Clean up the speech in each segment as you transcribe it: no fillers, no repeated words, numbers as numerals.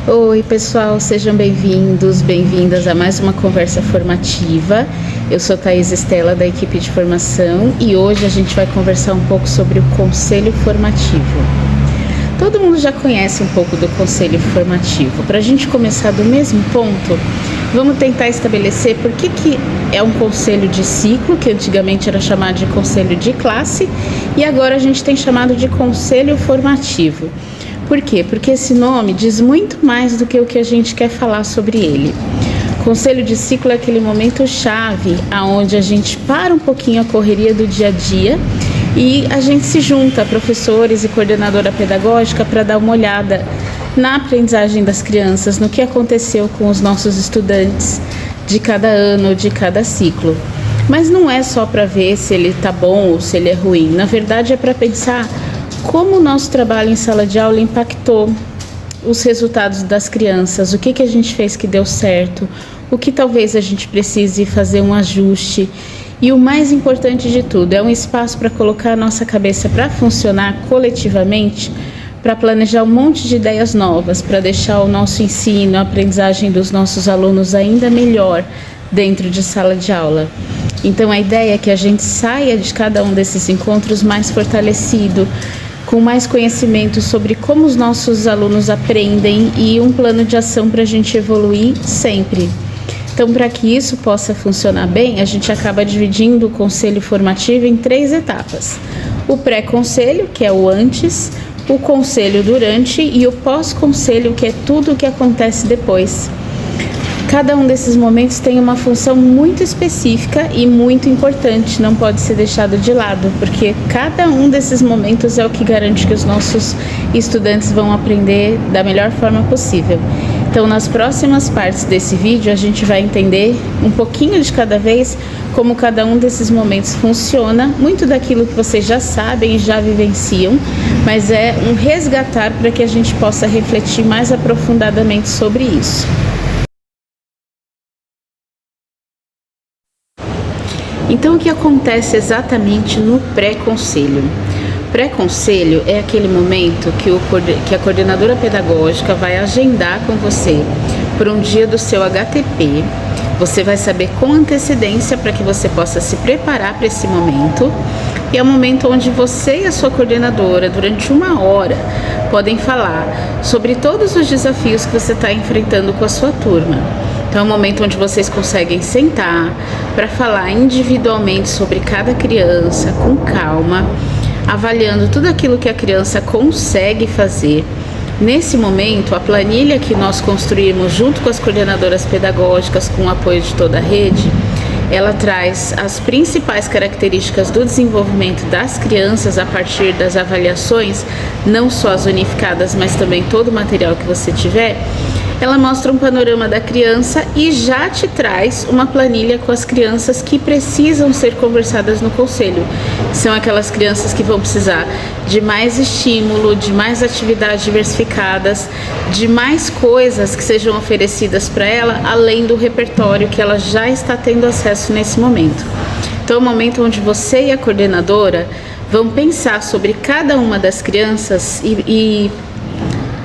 Oi pessoal, sejam bem-vindos, bem-vindas a mais uma conversa formativa. Eu sou Thaís Estela da equipe de formação e hoje a gente vai conversar um pouco sobre o conselho formativo. Todo mundo já conhece um pouco do conselho formativo. Para a gente começar do mesmo ponto, vamos tentar estabelecer por que é um conselho de ciclo, que antigamente era chamado de conselho de classe, e agora a gente tem chamado de conselho formativo. Por quê? Porque esse nome diz muito mais do que o que a gente quer falar sobre ele. Conselho de ciclo é aquele momento chave onde a gente para um pouquinho a correria do dia a dia e a gente se junta, professores e coordenadora pedagógica, para dar uma olhada na aprendizagem das crianças, no que aconteceu com os nossos estudantes de cada ano, de cada ciclo. Mas não é só para ver se ele está bom ou se ele é ruim. Na verdade é para pensar como o nosso trabalho em sala de aula impactou os resultados das crianças, o que a gente fez que deu certo, o que talvez a gente precise fazer um ajuste. E o mais importante de tudo, é um espaço para colocar a nossa cabeça para funcionar coletivamente, para planejar um monte de ideias novas, para deixar o nosso ensino, a aprendizagem dos nossos alunos ainda melhor dentro de sala de aula. Então a ideia é que a gente saia de cada um desses encontros mais fortalecido, com mais conhecimento sobre como os nossos alunos aprendem e um plano de ação para a gente evoluir sempre. Então, para que isso possa funcionar bem, a gente acaba dividindo o conselho formativo em 3 etapas. O pré-conselho, que é o antes, o conselho durante e o pós-conselho, que é tudo o que acontece depois. Cada um desses momentos tem uma função muito específica e muito importante, não pode ser deixado de lado, porque cada um desses momentos é o que garante que os nossos estudantes vão aprender da melhor forma possível. Então, nas próximas partes desse vídeo, a gente vai entender um pouquinho de cada vez como cada um desses momentos funciona, muito daquilo que vocês já sabem e já vivenciam, mas é um resgatar para que a gente possa refletir mais aprofundadamente sobre isso. Então, o que acontece exatamente no pré-conselho? Pré-conselho é aquele momento que a coordenadora pedagógica vai agendar com você por um dia do seu HTP. Você vai saber com antecedência para que você possa se preparar para esse momento. E é o momento onde você e a sua coordenadora, durante 1 hora, podem falar sobre todos os desafios que você está enfrentando com a sua turma. Então é um momento onde vocês conseguem sentar para falar individualmente sobre cada criança, com calma, avaliando tudo aquilo que a criança consegue fazer. Nesse momento, a planilha que nós construímos junto com as coordenadoras pedagógicas, com o apoio de toda a rede, ela traz as principais características do desenvolvimento das crianças a partir das avaliações, não só as unificadas, mas também todo o material que você tiver. Ela mostra um panorama da criança e já te traz uma planilha com as crianças que precisam ser conversadas no conselho. São aquelas crianças que vão precisar de mais estímulo, de mais atividades diversificadas, de mais coisas que sejam oferecidas para ela, além do repertório que ela já está tendo acesso nesse momento. Então é um momento onde você e a coordenadora vão pensar sobre cada uma das crianças e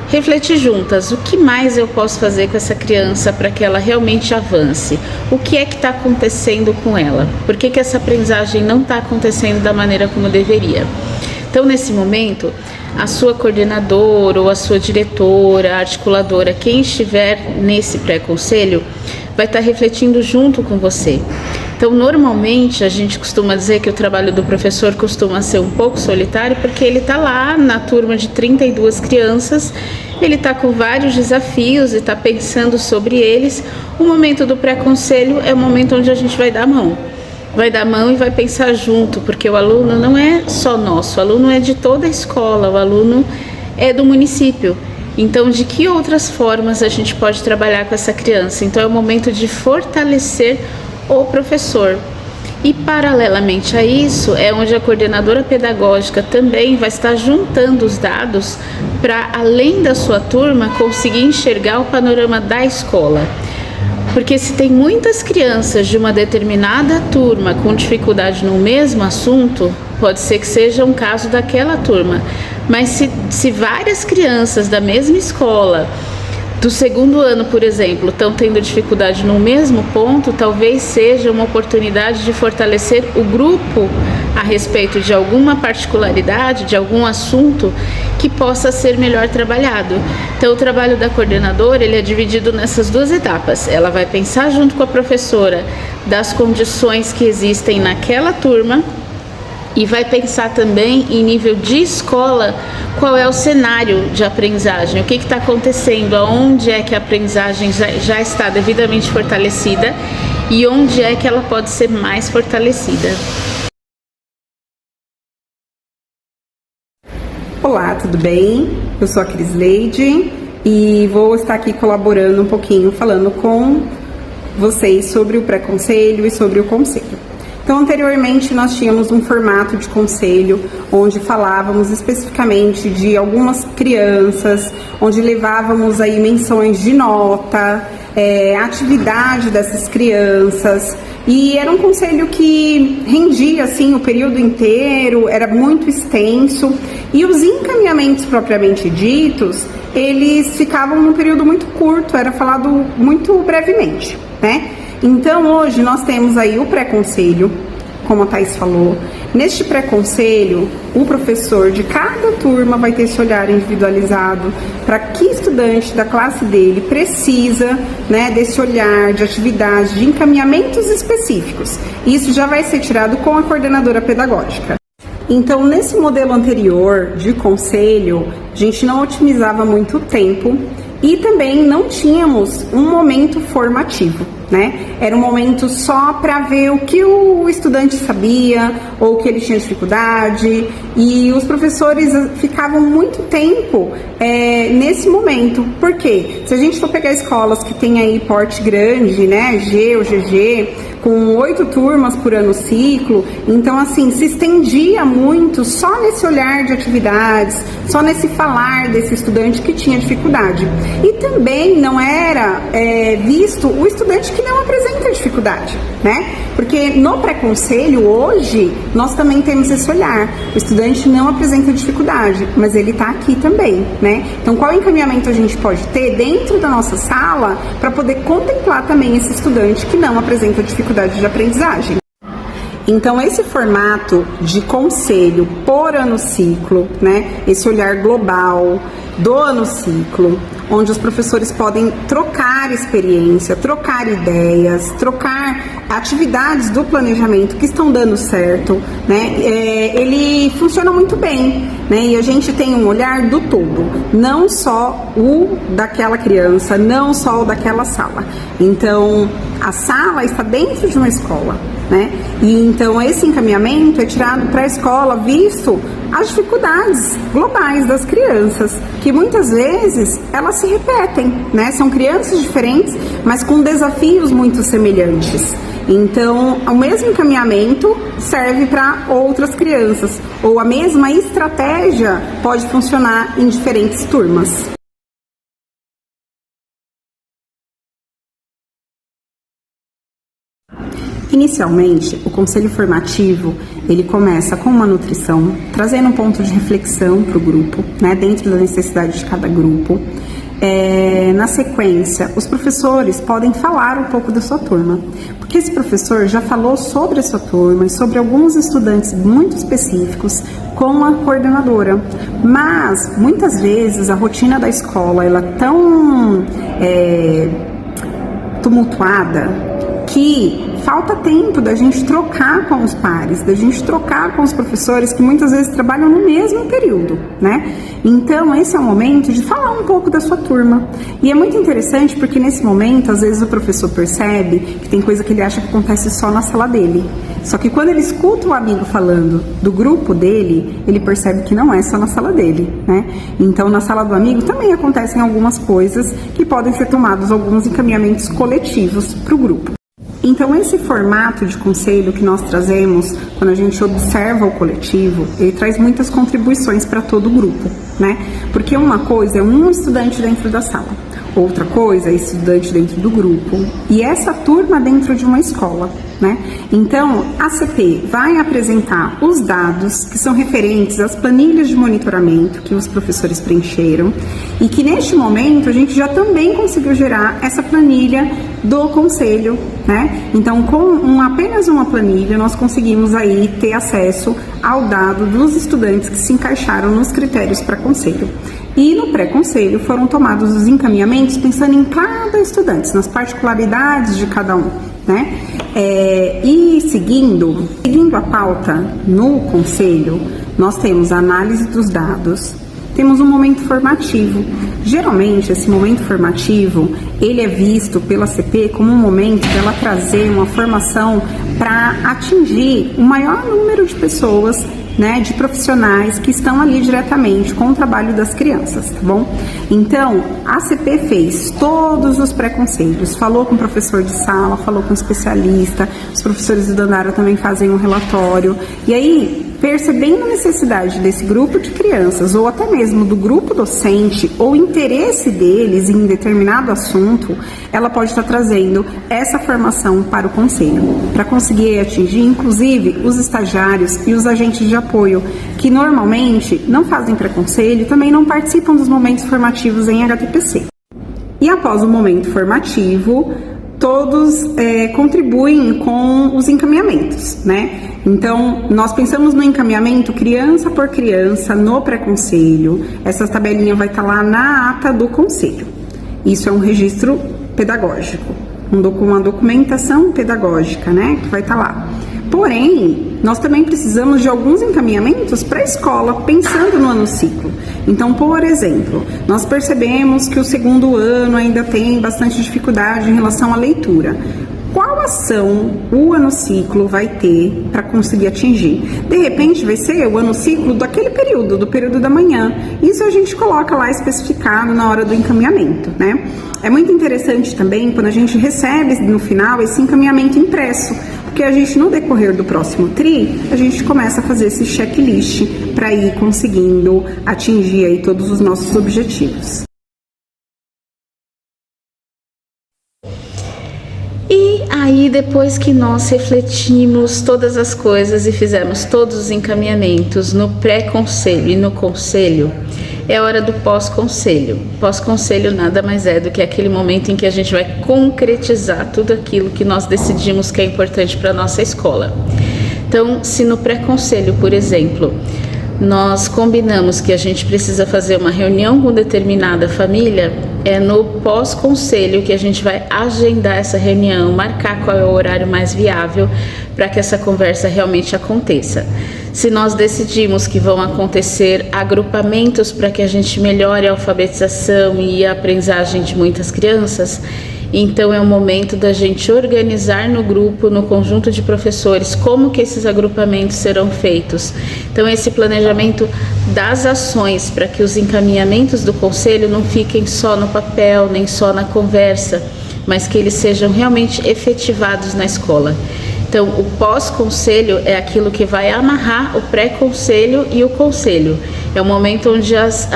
refletir juntas, o que mais eu posso fazer com essa criança para que ela realmente avance? O que é que está acontecendo com ela? Por que essa aprendizagem não está acontecendo da maneira como deveria? Então, nesse momento, a sua coordenadora ou a sua diretora, a articuladora, quem estiver nesse pré-conselho, vai estar refletindo junto com você. Então, normalmente, a gente costuma dizer que o trabalho do professor costuma ser um pouco solitário, porque ele está lá na turma de 32 crianças, ele está com vários desafios e está pensando sobre eles. O momento do pré-conselho é o momento onde a gente vai dar a mão. Vai dar a mão e vai pensar junto, porque o aluno não é só nosso, o aluno é de toda a escola, o aluno é do município. Então, de que outras formas a gente pode trabalhar com essa criança? Então, é o momento de fortalecer o professor. E paralelamente a isso, é onde a coordenadora pedagógica também vai estar juntando os dados para, além da sua turma, conseguir enxergar o panorama da escola. Porque se tem muitas crianças de uma determinada turma com dificuldade no mesmo assunto, pode ser que seja um caso daquela turma. Mas se várias crianças da mesma escola do segundo ano, por exemplo, estão tendo dificuldade no mesmo ponto, talvez seja uma oportunidade de fortalecer o grupo a respeito de alguma particularidade, de algum assunto que possa ser melhor trabalhado. Então, o trabalho da coordenadora, ele é dividido nessas duas etapas. Ela vai pensar junto com a professora das condições que existem naquela turma e vai pensar também em nível de escola qual é o cenário de aprendizagem, o que está acontecendo, aonde é que a aprendizagem já está devidamente fortalecida e onde é que ela pode ser mais fortalecida. Olá, tudo bem? Eu sou a Crisleide e vou estar aqui colaborando um pouquinho, falando com vocês sobre o pré-conselho e sobre o conselho. Então, anteriormente nós tínhamos um formato de conselho, onde falávamos especificamente de algumas crianças, onde levávamos aí menções de nota, atividade dessas crianças, e era um conselho que rendia assim o período inteiro, era muito extenso, e os encaminhamentos propriamente ditos, eles ficavam num período muito curto, era falado muito brevemente, né? Então, hoje nós temos aí o pré-conselho, como a Thaís falou. Neste pré-conselho, o professor de cada turma vai ter esse olhar individualizado para que estudante da classe dele precisa, né, desse olhar de atividade, de encaminhamentos específicos. Isso já vai ser tirado com a coordenadora pedagógica. Então, nesse modelo anterior de conselho, a gente não otimizava muito o tempo e também não tínhamos um momento formativo, né? Era um momento só para ver o que o estudante sabia ou o que ele tinha dificuldade, e os professores ficavam muito tempo nesse momento. Por quê? Se a gente for pegar escolas que tem aí porte grande, né, G ou GG, com 8 turmas por ano ciclo, então assim, se estendia muito só nesse olhar de atividades, só nesse falar desse estudante que tinha dificuldade. E também não era visto o estudante que não apresenta dificuldade, né? Porque no pré-conselho hoje, nós também temos esse olhar. O estudante não apresenta dificuldade, mas ele está aqui também, né? Então, qual encaminhamento a gente pode ter dentro da nossa sala para poder contemplar também esse estudante que não apresenta dificuldade de aprendizagem? Então, esse formato de conselho por ano ciclo, né? Esse olhar global do ano ciclo, onde os professores podem trocar experiência, trocar ideias, trocar atividades do planejamento que estão dando certo, né? Ele funciona muito bem, né? E a gente tem um olhar do todo, não só o daquela criança, não só o daquela sala. Então, a sala está dentro de uma escola, né? E então esse encaminhamento é tirado para a escola, visto as dificuldades globais das crianças, que muitas vezes elas se repetem, né? São crianças diferentes, mas com desafios muito semelhantes. Então, o mesmo encaminhamento serve para outras crianças, ou a mesma estratégia pode funcionar em diferentes turmas. Inicialmente, o conselho formativo, ele começa com uma nutrição, trazendo um ponto de reflexão para o grupo, né, dentro da necessidade de cada grupo. Na sequência, os professores podem falar um pouco da sua turma, porque esse professor já falou sobre a sua turma e sobre alguns estudantes muito específicos com a coordenadora, mas muitas vezes a rotina da escola ela é tão tumultuada que falta tempo da gente trocar com os pares, da gente trocar com os professores que muitas vezes trabalham no mesmo período, né? Então, esse é o momento de falar um pouco da sua turma. E é muito interessante porque nesse momento, às vezes o professor percebe que tem coisa que ele acha que acontece só na sala dele. Só que quando ele escuta o amigo falando do grupo dele, ele percebe que não é só na sala dele, né? Então, na sala do amigo também acontecem algumas coisas que podem ser tomados alguns encaminhamentos coletivos para o grupo. Então, esse formato de conselho que nós trazemos, quando a gente observa o coletivo, ele traz muitas contribuições para todo o grupo, né? Porque uma coisa é um estudante dentro da sala, outra coisa, estudante dentro do grupo, e essa turma dentro de uma escola, né? Então, a CP vai apresentar os dados que são referentes às planilhas de monitoramento que os professores preencheram e que neste momento a gente já também conseguiu gerar essa planilha do conselho, né? Então, com apenas uma planilha, nós conseguimos aí ter acesso ao dado dos estudantes que se encaixaram nos critérios para conselho. E no pré-conselho foram tomados os encaminhamentos pensando em cada estudante, nas particularidades de cada um, né? E seguindo a pauta no conselho, nós temos a análise dos dados, temos um momento formativo. Geralmente, esse momento formativo, ele é visto pela CP como um momento dela trazer uma formação para atingir o maior número de pessoas, né, de profissionais que estão ali diretamente com o trabalho das crianças, tá bom? Então, a CP fez todos os pré-conselhos, falou com o professor de sala, falou com o especialista, os professores do Dandara também fazem um relatório, e aí, percebendo a necessidade desse grupo de crianças, ou até mesmo do grupo docente, ou interesse deles em determinado assunto, ela pode estar trazendo essa formação para o conselho, para conseguir atingir, inclusive, os estagiários e os agentes de apoio, que normalmente não fazem pré-conselho e também não participam dos momentos formativos em HTPC. E após o momento formativo, todos contribuem com os encaminhamentos, né? Então, nós pensamos no encaminhamento criança por criança no pré-conselho. Essa tabelinha vai estar lá na ata do conselho. Isso é um registro pedagógico, uma documentação pedagógica, né? Que vai estar lá. Porém, nós também precisamos de alguns encaminhamentos para a escola, pensando no ano ciclo. Então, por exemplo, nós percebemos que o segundo ano ainda tem bastante dificuldade em relação à leitura. Qual ação o ano ciclo vai ter para conseguir atingir? De repente vai ser o ano ciclo daquele período, do período da manhã. Isso a gente coloca lá especificado na hora do encaminhamento, né? É muito interessante também quando a gente recebe no final esse encaminhamento impresso, porque a gente, no decorrer do próximo TRI, a gente começa a fazer esse checklist para ir conseguindo atingir aí todos os nossos objetivos. E aí, depois que nós refletimos todas as coisas e fizemos todos os encaminhamentos no pré-conselho e no conselho, é hora do pós-conselho. Pós-conselho nada mais é do que aquele momento em que a gente vai concretizar tudo aquilo que nós decidimos que é importante para a nossa escola. Então, se no pré-conselho, por exemplo, nós combinamos que a gente precisa fazer uma reunião com determinada família, é no pós-conselho que a gente vai agendar essa reunião, marcar qual é o horário mais viável para que essa conversa realmente aconteça. Se nós decidimos que vão acontecer agrupamentos para que a gente melhore a alfabetização e a aprendizagem de muitas crianças, então é o momento da gente organizar no grupo, no conjunto de professores, como que esses agrupamentos serão feitos. Então esse planejamento das ações para que os encaminhamentos do conselho não fiquem só no papel, nem só na conversa, mas que eles sejam realmente efetivados na escola. Então o pós-conselho é aquilo que vai amarrar o pré-conselho e o conselho. É o momento onde as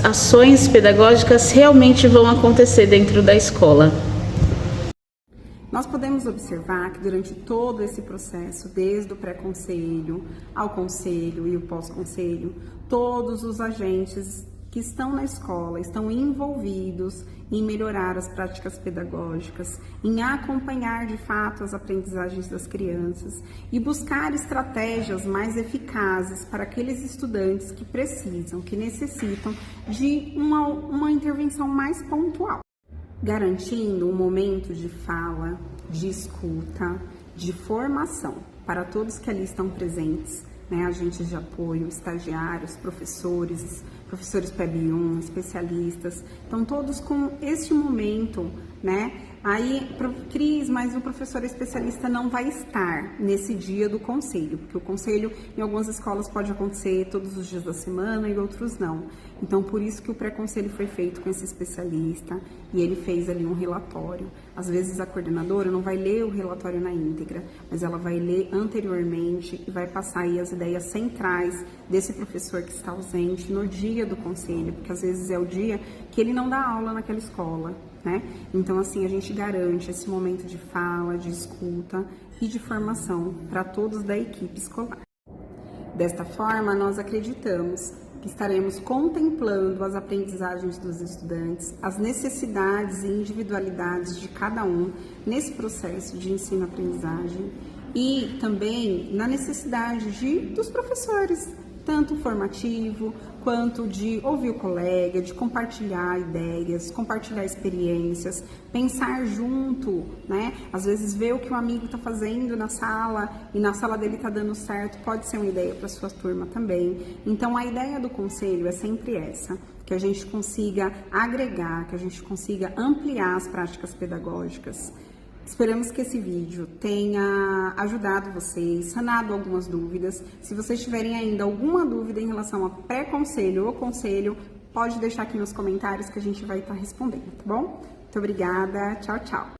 ações pedagógicas realmente vão acontecer dentro da escola. Nós podemos observar que durante todo esse processo, desde o pré-conselho ao conselho e o pós-conselho, todos os agentes que estão na escola estão envolvidos em melhorar as práticas pedagógicas, em acompanhar de fato as aprendizagens das crianças e buscar estratégias mais eficazes para aqueles estudantes que precisam, que necessitam de uma intervenção mais pontual, garantindo um momento de fala, de escuta, de formação para todos que ali estão presentes, né, agentes de apoio, estagiários, professores PEB1, especialistas, então todos com este momento, né? Aí, Cris, mas o professor especialista não vai estar nesse dia do conselho, porque o conselho em algumas escolas pode acontecer todos os dias da semana e outros não. Então, por isso que o pré-conselho foi feito com esse especialista e ele fez ali um relatório Às vezes a coordenadora não vai ler o relatório na íntegra, mas ela vai ler anteriormente e vai passar aí as ideias centrais desse professor que está ausente no dia do conselho, porque às vezes é o dia que ele não dá aula naquela escola, né? Então, assim, a gente garante esse momento de fala, de escuta e de formação para todos da equipe escolar. Desta forma, nós acreditamos que estaremos contemplando as aprendizagens dos estudantes, as necessidades e individualidades de cada um nesse processo de ensino-aprendizagem e também na necessidade dos professores, tanto formativo quanto de ouvir o colega, de compartilhar ideias, compartilhar experiências, pensar junto, né? Às vezes ver o que o amigo está fazendo na sala e na sala dele está dando certo, pode ser uma ideia para sua turma também. Então a ideia do conselho é sempre essa, que a gente consiga agregar, que a gente consiga ampliar as práticas pedagógicas. Esperamos que esse vídeo tenha ajudado vocês, sanado algumas dúvidas. Se vocês tiverem ainda alguma dúvida em relação a pré-conselho ou conselho, pode deixar aqui nos comentários que a gente vai estar respondendo, tá bom? Muito obrigada, tchau, tchau!